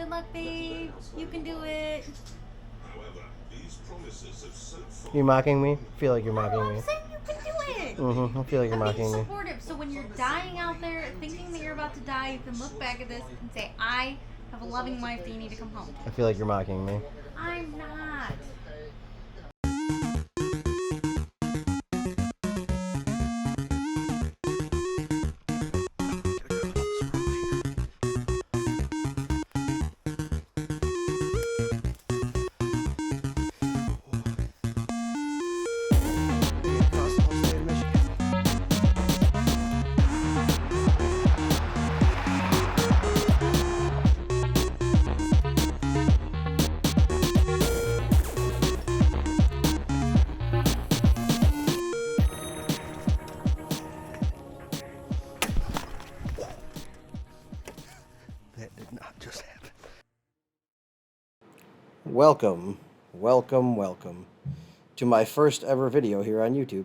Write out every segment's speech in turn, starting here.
Good luck, babe. You can do it. You mocking me? I feel like you're mocking No, me. I'm saying you can do it. I feel like you're I'm being mocking me. supportive. So when you're dying out there, thinking that you're about to die, you can look back at this and say, I have a loving wife that you need to come home to. I feel like you're mocking me. I'm not. That did not just happen. Welcome to my first ever video here on YouTube.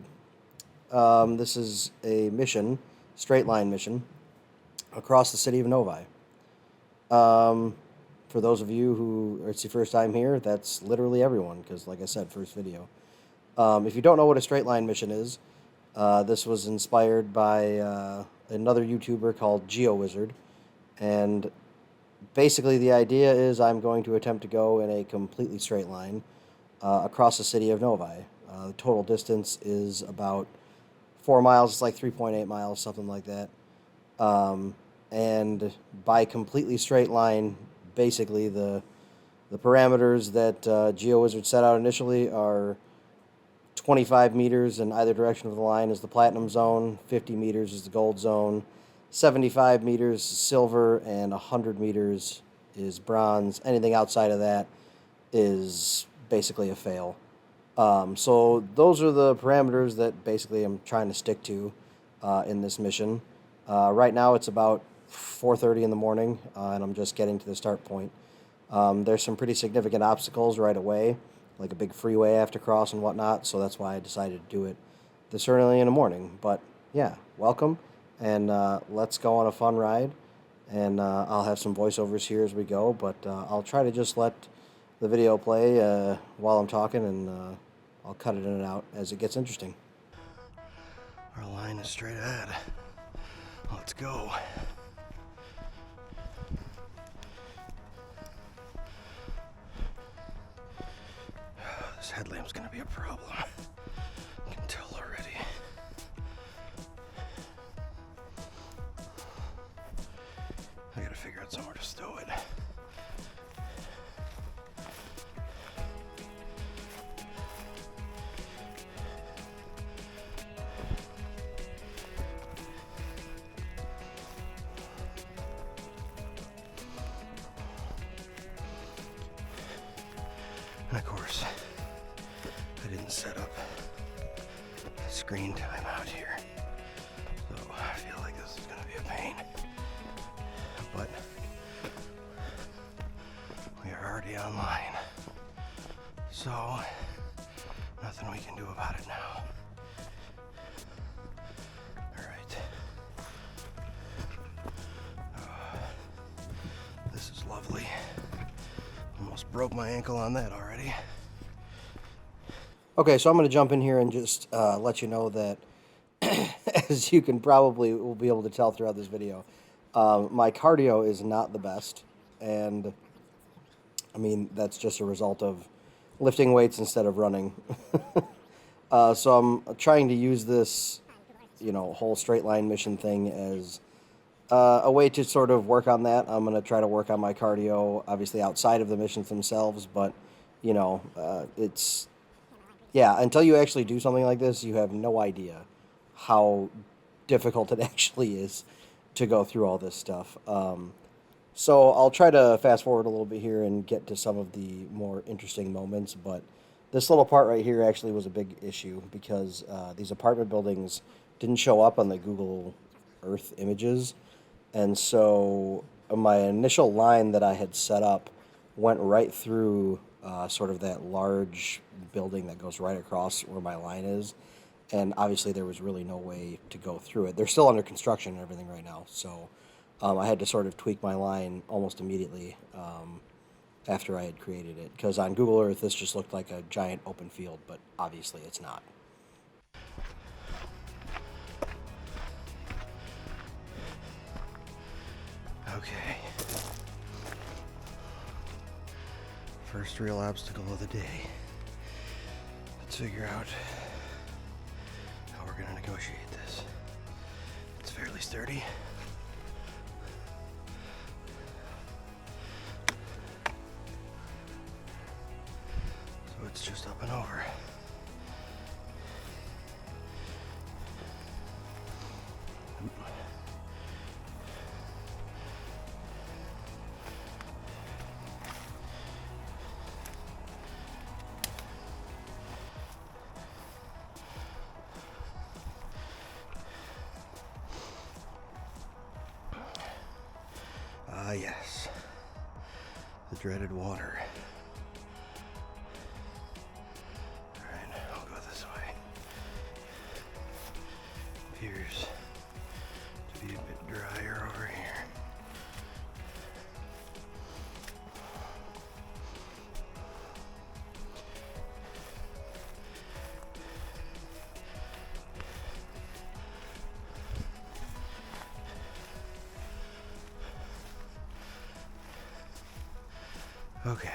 This is a mission, straight line mission, across the city of Novi. For those of you who it's your first time here, that's literally everyone, because like I said, first video. If you don't know what a straight line mission is, this was inspired by another YouTuber called Geowizard, and basically the idea is I'm going to attempt to go in a completely straight line across the city of Novi. The total distance is about 4 miles. It's like 3.8 miles, something like that. And by completely straight line, basically the parameters that Geowizard set out initially are 25 meters in either direction of the line is the platinum zone, 50 meters is the gold zone, 75 meters is silver, and 100 meters is bronze. Anything outside of that is basically a fail. So those are the parameters that basically I'm trying to stick to in this mission. Right now it's about 4:30 in the morning, and I'm just getting to the start point. There's some pretty significant obstacles right away, like a big freeway I have to cross and whatnot, so that's why I decided to do it this early in the morning. But yeah, welcome, and let's go on a fun ride, and I'll have some voiceovers here as we go, but I'll try to just let the video play while I'm talking, and I'll cut it in and out as it gets interesting. Our line is straight ahead. Let's go. This headlamp's gonna be a problem. I can tell already. I gotta figure out somewhere to stow it. And of course, I didn't set up screen time out here, so I feel like this is going to be a pain. But we are already online, so nothing we can do about it now. All right. This is lovely. Almost broke my ankle on that already. Okay, so I'm going to jump in here and just let you know that, as you can probably will be able to tell throughout this video, my cardio is not the best, and I mean that's just a result of lifting weights instead of running. So I'm trying to use this, whole straight line mission thing as a way to sort of work on that. I'm going to try to work on my cardio, obviously outside of the missions themselves, but, it's, yeah, until you actually do something like this, you have no idea how difficult it actually is to go through all this stuff. So I'll try to fast forward a little bit here and get to some of the more interesting moments, but this little part right here actually was a big issue because these apartment buildings didn't show up on the Google Earth images. And so my initial line that I had set up went right through sort of that large building that goes right across where my line is. And obviously there was really no way to go through it. They're still under construction and everything right now. So I had to sort of tweak my line almost immediately after I had created it, because on Google Earth this just looked like a giant open field, but obviously it's not. Okay. First real obstacle of the day. Let's figure out how we're going to negotiate this. It's fairly sturdy. So it's just up and over. Ah, yes. The dreaded water. Alright, I'll go this way. Appears to be a bit drier over here. Okay.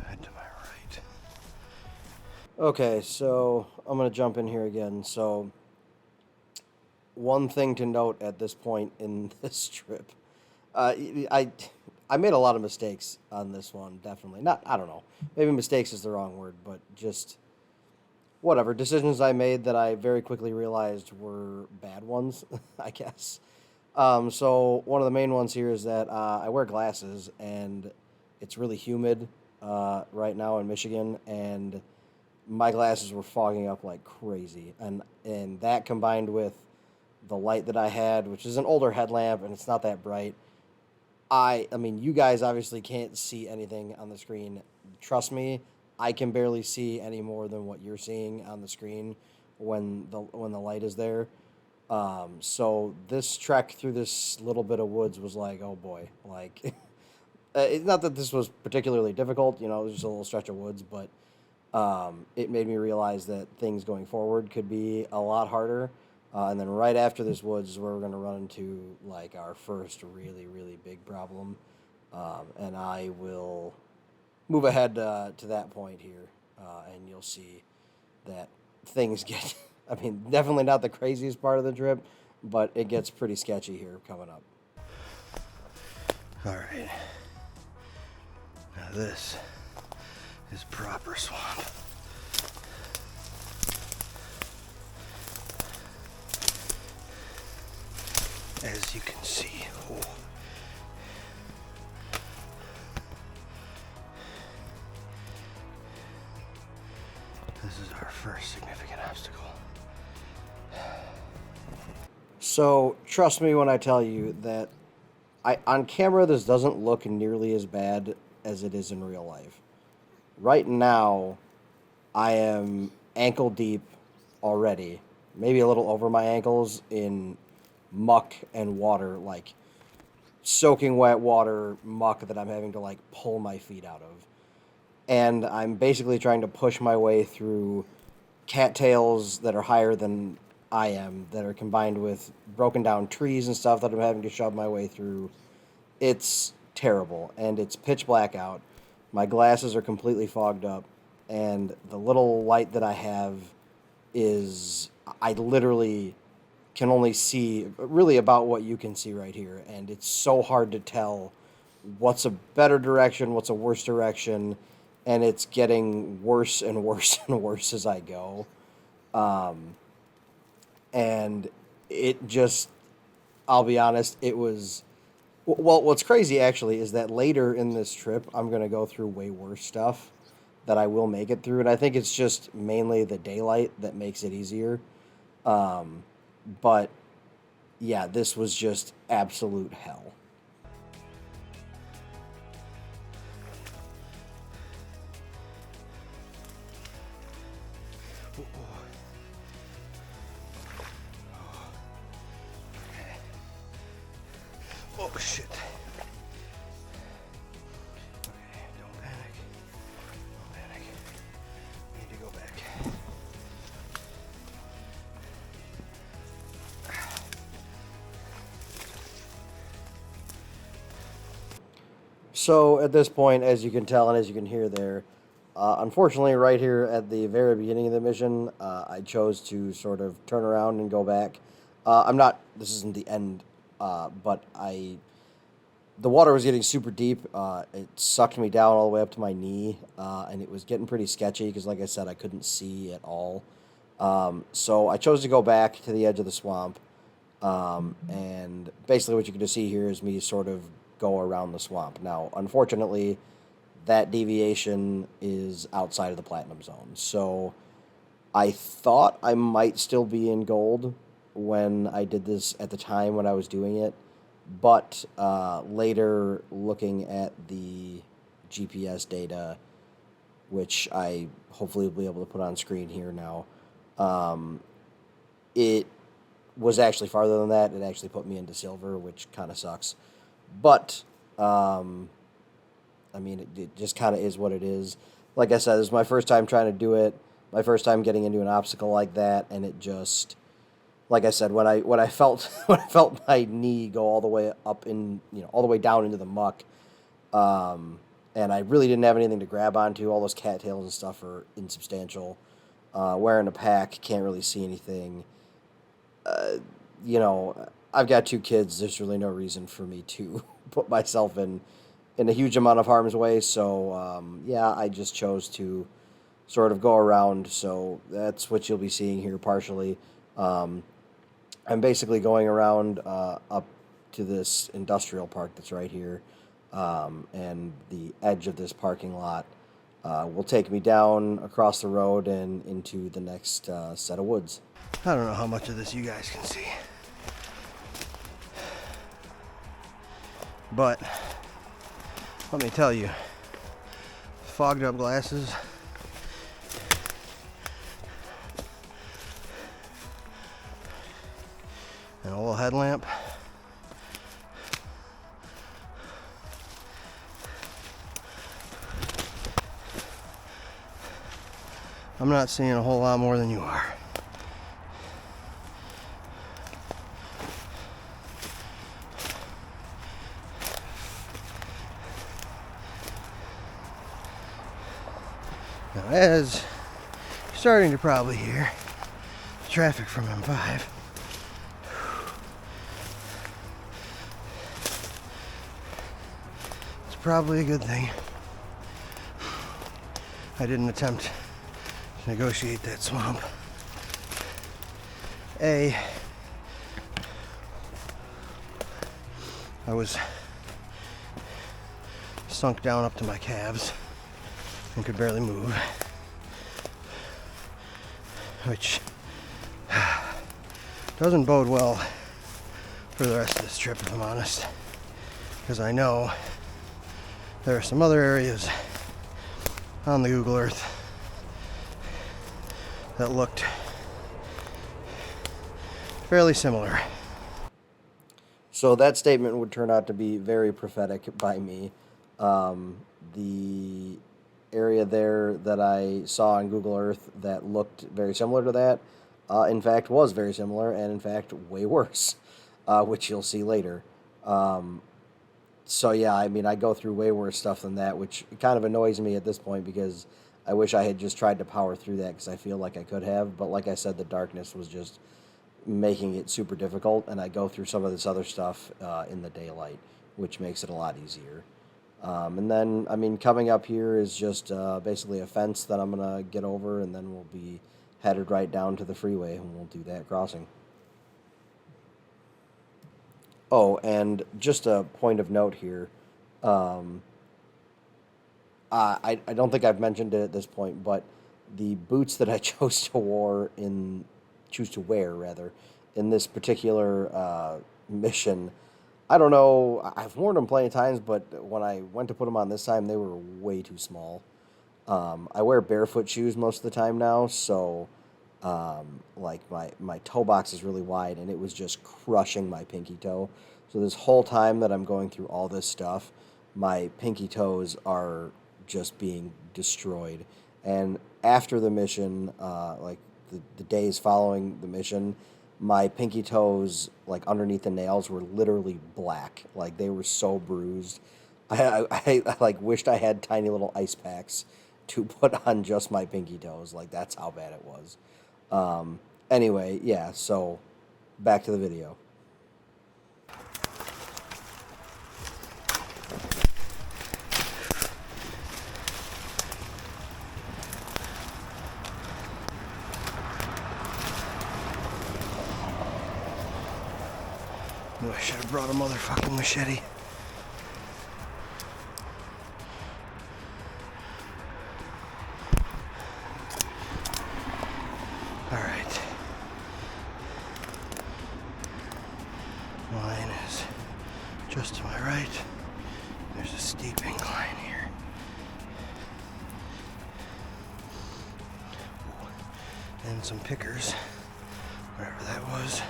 Head to my right. Okay, so I'm going to jump in here again. So, one thing to note at this point in this trip, I made a lot of mistakes on this one, definitely. I don't know. Maybe mistakes is the wrong word, but just whatever. Decisions I made that I very quickly realized were bad ones, I guess. So one of the main ones here is that I wear glasses, and it's really humid right now in Michigan, and my glasses were fogging up like crazy, and that combined with the light that I had, which is an older headlamp, and it's not that bright. I mean, you guys obviously can't see anything on the screen. Trust me, I can barely see any more than what you're seeing on the screen when the light is there. So this trek through this little bit of woods was like, oh boy, like, it's not that this was particularly difficult, you know, it was just a little stretch of woods, but, it made me realize that things going forward could be a lot harder. And then right after this woods is where we're going to run into like our first really, really big problem. And I will move ahead, to that point here. And you'll see that things get, I mean, definitely not the craziest part of the trip, but it gets pretty sketchy here coming up. All right. Now this is proper swamp. As you can see, oh. This is our first significant obstacle. So, trust me when I tell you that on camera this doesn't look nearly as bad as it is in real life. Right now, I am ankle deep already, maybe a little over my ankles in muck and water, like soaking wet water, muck that I'm having to like pull my feet out of. And I'm basically trying to push my way through cattails that are higher than I am, that are combined with broken down trees and stuff that I'm having to shove my way through. It's terrible, and it's pitch black out. My glasses are completely fogged up, and the little light that I have is, I literally can only see really about what you can see right here, and it's so hard to tell what's a better direction, what's a worse direction, and it's getting worse and worse and worse as I go. And it just, I'll be honest, it was, well, what's crazy actually is that later in this trip, I'm going to go through way worse stuff that I will make it through, and I think it's just mainly the daylight that makes it easier. But yeah, this was just absolute hell. Oh, shit. Okay, don't panic. Don't panic. We need to go back. So at this point, as you can tell and as you can hear there, unfortunately, right here at the very beginning of the mission, I chose to sort of turn around and go back. This isn't the end, but the water was getting super deep. It sucked me down all the way up to my knee, and it was getting pretty sketchy because, like I said, I couldn't see at all. So I chose to go back to the edge of the swamp, and basically what you can just see here is me sort of go around the swamp. Now, unfortunately, that deviation is outside of the platinum zone. So I thought I might still be in gold when I did this at the time when I was doing it. But later, looking at the GPS data, which I hopefully will be able to put on screen here now, it was actually farther than that. It actually put me into silver, which kind of sucks. But, I mean, it just kind of is what it is. Like I said, this is my first time trying to do it, my first time getting into an obstacle like that, and it just, like I said, when I felt my knee go all the way up all the way down into the muck, and I really didn't have anything to grab onto. All those cattails and stuff are insubstantial. Wearing a pack, can't really see anything. I've got 2 kids. There's really no reason for me to put myself in a huge amount of harm's way. So, yeah, I just chose to sort of go around. So that's what you'll be seeing here partially. I'm basically going around up to this industrial park that's right here. And the edge of this parking lot will take me down across the road and into the next set of woods. I don't know how much of this you guys can see. But let me tell you, fogged up glasses, and a little headlamp, I'm not seeing a whole lot more than you are. Now, as you're starting to probably hear, traffic from M5. It's probably a good thing I didn't attempt to negotiate that swamp. I was sunk down up to my calves and could barely move, which doesn't bode well for the rest of this trip, if I'm honest, because I know there are some other areas on the Google Earth that looked fairly similar. So that statement would turn out to be very prophetic by me. The area there that I saw on Google Earth that looked very similar to that, in fact, was very similar, and in fact, way worse, which you'll see later. So yeah, I mean, I go through way worse stuff than that, which kind of annoys me at this point because I wish I had just tried to power through that because I feel like I could have. But like I said, the darkness was just making it super difficult, and I go through some of this other stuff in the daylight, which makes it a lot easier. And then, I mean, coming up here is just basically a fence that I'm going to get over, and then we'll be headed right down to the freeway, and we'll do that crossing. Oh, and just a point of note here. I don't think I've mentioned it at this point, but the boots that I chose to wear in this particular mission, I don't know, I've worn them plenty of times, but when I went to put them on this time, they were way too small. I wear barefoot shoes most of the time now, so Like my toe box is really wide, and it was just crushing my pinky toe. So this whole time that I'm going through all this stuff, my pinky toes are just being destroyed. And after the mission, like the days following the mission, my pinky toes, like underneath the nails, were literally black. Like they were so bruised. I like wished I had tiny little ice packs to put on just my pinky toes. Like that's how bad it was. Anyway, yeah, so back to the video. Knew I should have brought a motherfucking machete. Alright. Line is just to my right. There's a steep incline here. And some pickers, wherever that was.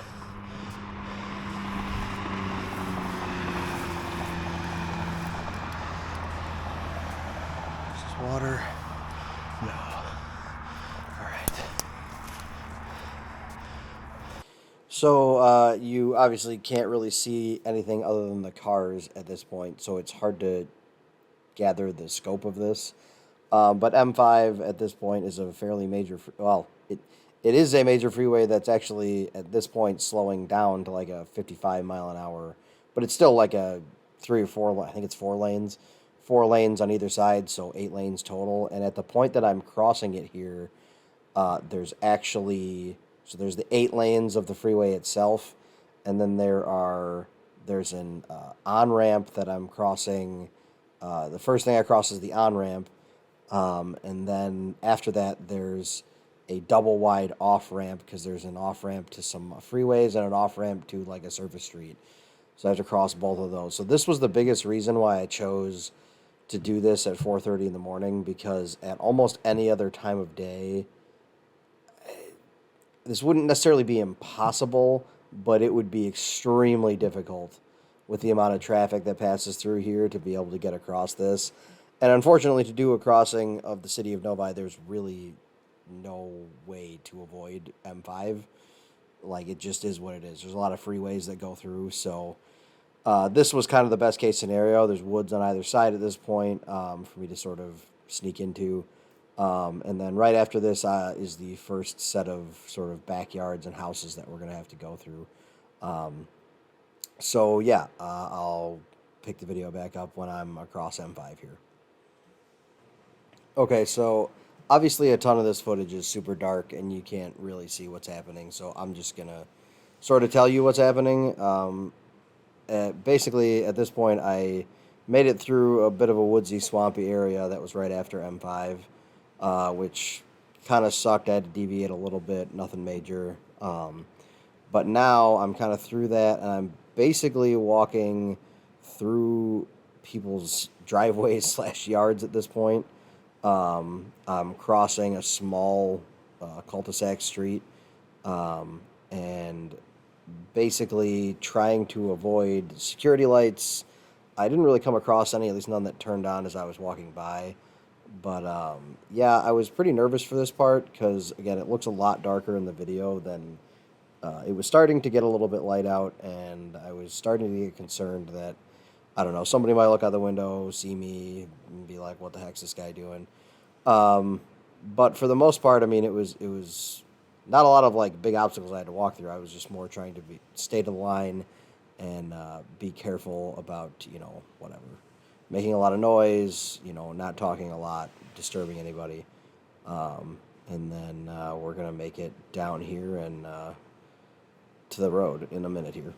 This is water. No. Alright. So, you obviously can't really see anything other than the cars at this point, so it's hard to gather the scope of this. But M5 at this point is a fairly major, it is a major freeway that's actually at this point slowing down to like a 55 mile an hour, but it's still like a 3 or 4, I think it's 4 lanes, 4 lanes on either side, so 8 lanes total. And at the point that I'm crossing it here, there's actually, so there's the 8 lanes of the freeway itself, and then there's an on-ramp that I'm crossing. The first thing I cross is the on-ramp, and then after that there's a double wide off-ramp, because there's an off-ramp to some freeways and an off-ramp to like a surface street. So I have to cross both of those. So this was the biggest reason why I chose to do this at 4:30 in the morning, because at almost any other time of day, this wouldn't necessarily be impossible, but it would be extremely difficult with the amount of traffic that passes through here to be able to get across this. And unfortunately, to do a crossing of the city of Novi, there's really no way to avoid M5. Like, it just is what it is. There's a lot of freeways that go through, so this was kind of the best case scenario. There's woods on either side at this point for me to sort of sneak into. And then right after this is the first set of sort of backyards and houses that we're going to have to go through. So yeah, I'll pick the video back up when I'm across M5 here. Okay, so obviously a ton of this footage is super dark and you can't really see what's happening, so I'm just going to sort of tell you what's happening. Basically, at this point, I made it through a bit of a woodsy, swampy area that was right after M5, which kind of sucked. I had to deviate a little bit, nothing major. But now I'm kind of through that, and I'm basically walking through people's driveways / yards at this point. I'm crossing a small cul-de-sac street, and basically trying to avoid security lights. I didn't really come across any, at least none that turned on as I was walking by. But yeah, I was pretty nervous for this part because, again, it looks a lot darker in the video than it was starting to get a little bit light out, and I was starting to get concerned that, I don't know, somebody might look out the window, see me, and be like, what the heck's this guy doing? But for the most part, I mean, it was not a lot of, like, big obstacles I had to walk through. I was just more trying to stay to the line and be careful about, you know, whatever. Making a lot of noise, you know, not talking a lot, disturbing anybody. And then we're going to make it down here and to the road in a minute here.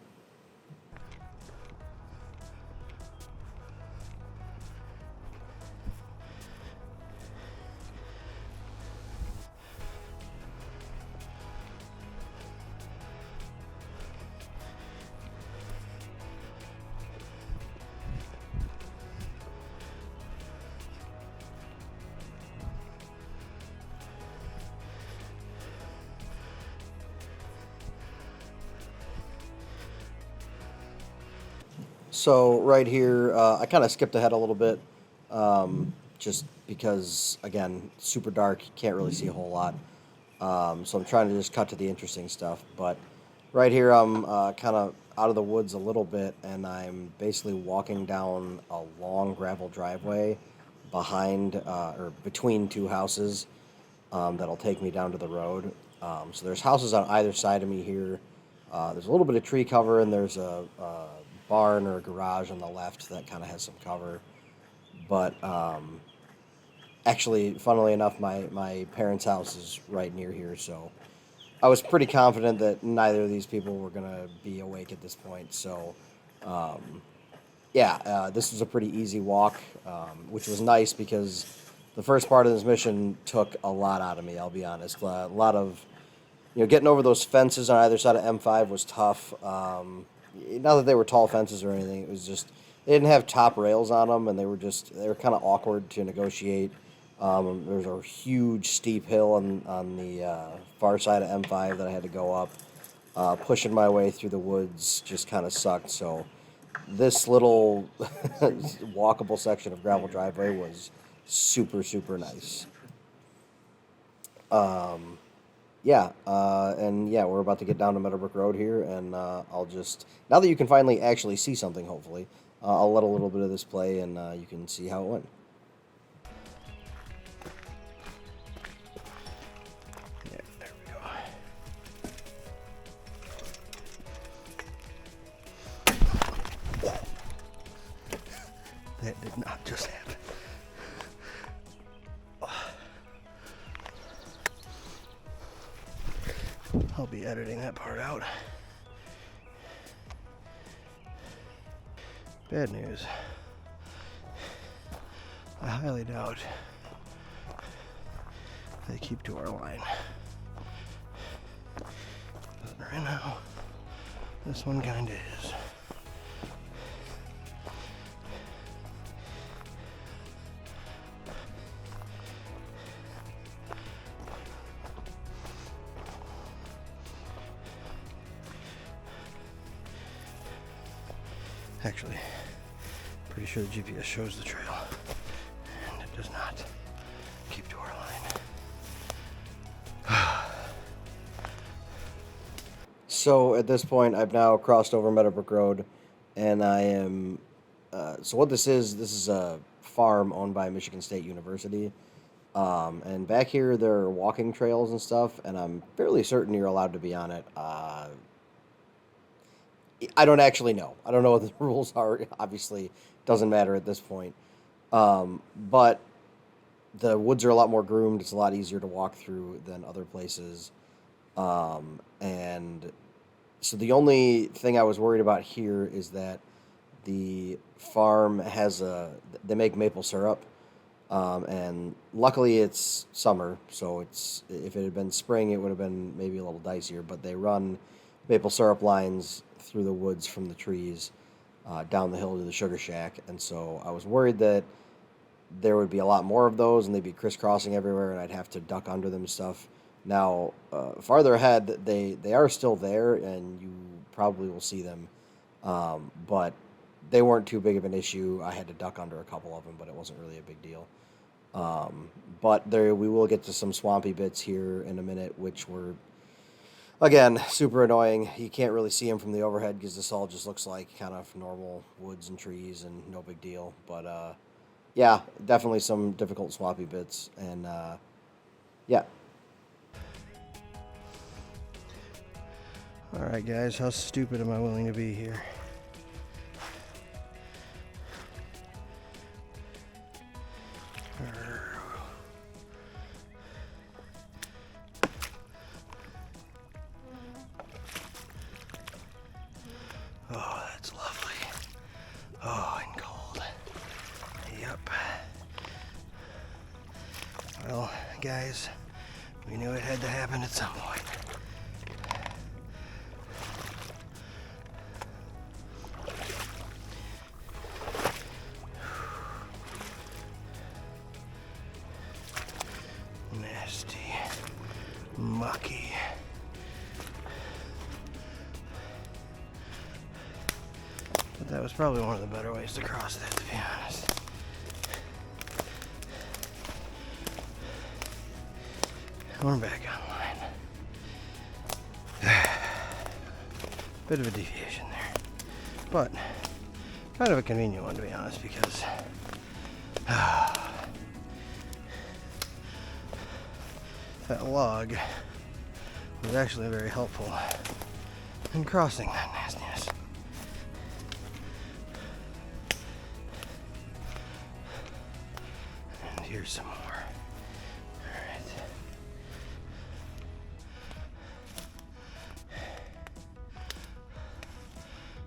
So right here, I kind of skipped ahead a little bit, just because, again, super dark, you can't really see a whole lot. So I'm trying to just cut to the interesting stuff. But right here, I'm kind of out of the woods a little bit, and I'm basically walking down a long gravel driveway behind or between two houses that'll take me down to the road. So there's houses on either side of me here. There's a little bit of tree cover, and there's a barn or a garage on the left that kind of has some cover. But actually, funnily enough, my parents' house is right near here, so I was pretty confident that neither of these people were going to be awake at this point. So, this was a pretty easy walk, which was nice because the first part of this mission took a lot out of me, I'll be honest. A lot of, getting over those fences on either side of M5 was tough. Not that they were tall fences or anything, it was just, they didn't have top rails on them, and they were kind of awkward to negotiate. There's a huge steep hill on the far side of M5 that I had to go up. Pushing my way through the woods just kind of sucked, so this little walkable section of gravel driveway was super, super nice. We're about to get down to Meadowbrook Road here, and I'll just, now that you can finally actually see something, hopefully, I'll let a little bit of this play, and you can see how it went. Yeah, there we go. That did not just happen. I'll be editing that part out. Bad news. I highly doubt they keep to our line. But right now, this one kinda is. Actually, pretty sure the GPS shows the trail, and it does not keep to our line. So at this point, I've now crossed over Meadowbrook Road, and I am. So what this is a farm owned by Michigan State University, and back here there are walking trails and stuff, and I'm fairly certain you're allowed to be on it. I don't actually know. I don't know what the rules are. Obviously, doesn't matter at this point. But the woods are a lot more groomed. It's a lot easier to walk through than other places. And so the only thing I was worried about here is that the farm has they make maple syrup. And luckily it's summer, so if it had been spring, it would have been maybe a little dicier, but they run maple syrup lines through the woods from the trees down the hill to the sugar shack, and so I was worried that there would be a lot more of those and they'd be crisscrossing everywhere and I'd have to duck under them and stuff. Now, farther ahead, they are still there and you probably will see them, but they weren't too big of an issue. I had to duck under a couple of them, but it wasn't really a big deal. But we will get to some swampy bits here in a minute, which were, again, super annoying. You can't really see them from the overhead because this all just looks like kind of normal woods and trees and no big deal. But, yeah, definitely some difficult swampy bits. And, yeah. All right, guys, how stupid am I willing to be here? Oh, that's lovely. Oh, and cold. Yep. Well, guys, we knew it had to happen at some point. Nasty, mucky. But that was probably one of the better ways to cross that, to be honest. We're back online. Bit of a deviation there. But kind of a convenient one, to be honest, because that log was actually very helpful in crossing that nastiness. And here's some more. Alright.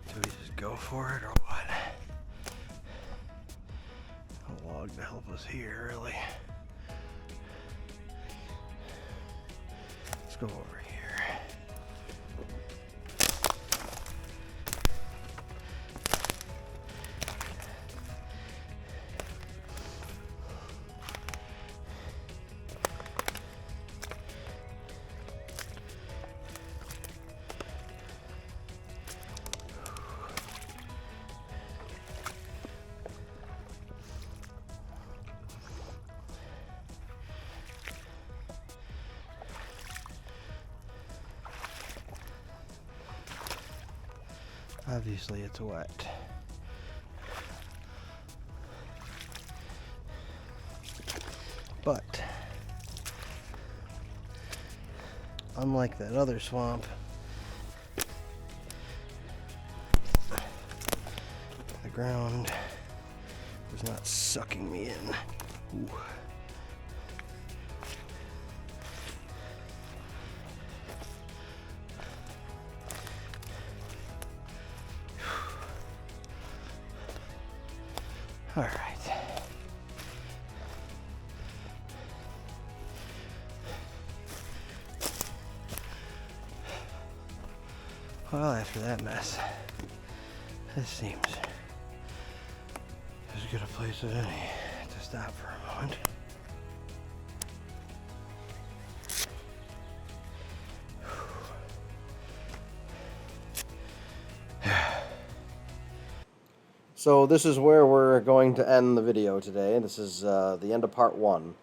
Do we just go for it or what? A log to help us here, really. Let's go over here. Obviously it's wet. But unlike that other swamp, the ground was not sucking me in. Ooh. All right. Well, after that mess, this seems as good a place as any to stop for a moment. So this is where we're going to end the video today. This is the end of part 1.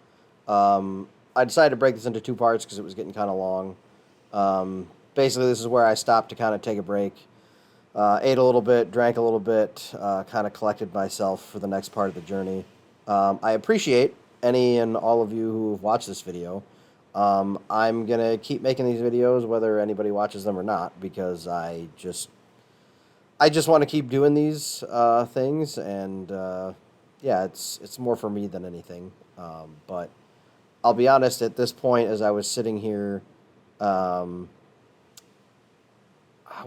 I decided to break this into 2 parts because it was getting kind of long. Basically, this is where I stopped to kind of take a break, ate a little bit, drank a little bit, kind of collected myself for the next part of the journey. I appreciate any and all of you who have watched this video. I'm going to keep making these videos whether anybody watches them or not, because I just want to keep doing these things, and yeah, it's more for me than anything. But I'll be honest, at this point, as I was sitting here, how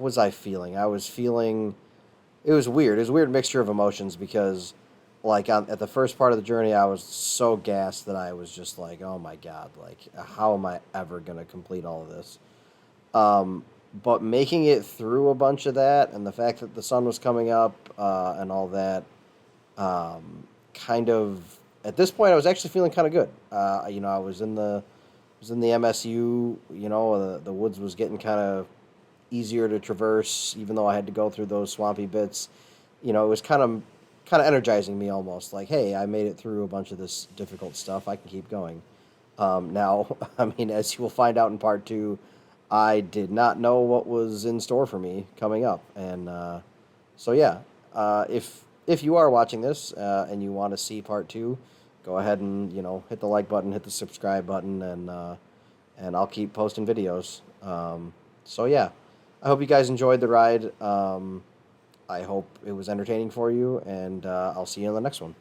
was I feeling? I was feeling, it was weird. It was a weird mixture of emotions because, like, at the first part of the journey, I was so gassed that I was just like, oh my God, like, how am I ever going to complete all of this? But making it through a bunch of that, and the fact that the sun was coming up and all that, kind of, at this point, I was actually feeling kind of good. You know, I was in the MSU. You know, the woods was getting kind of easier to traverse, even though I had to go through those swampy bits. You know, it was kind of energizing me almost. Like, hey, I made it through a bunch of this difficult stuff. I can keep going. Now, I mean, as you will find out in part 2. I did not know what was in store for me coming up, and so yeah, if you are watching this and you want to see part 2, go ahead and, you know, hit the like button, hit the subscribe button, and I'll keep posting videos. So yeah, I hope you guys enjoyed the ride. I hope it was entertaining for you, and I'll see you in the next one.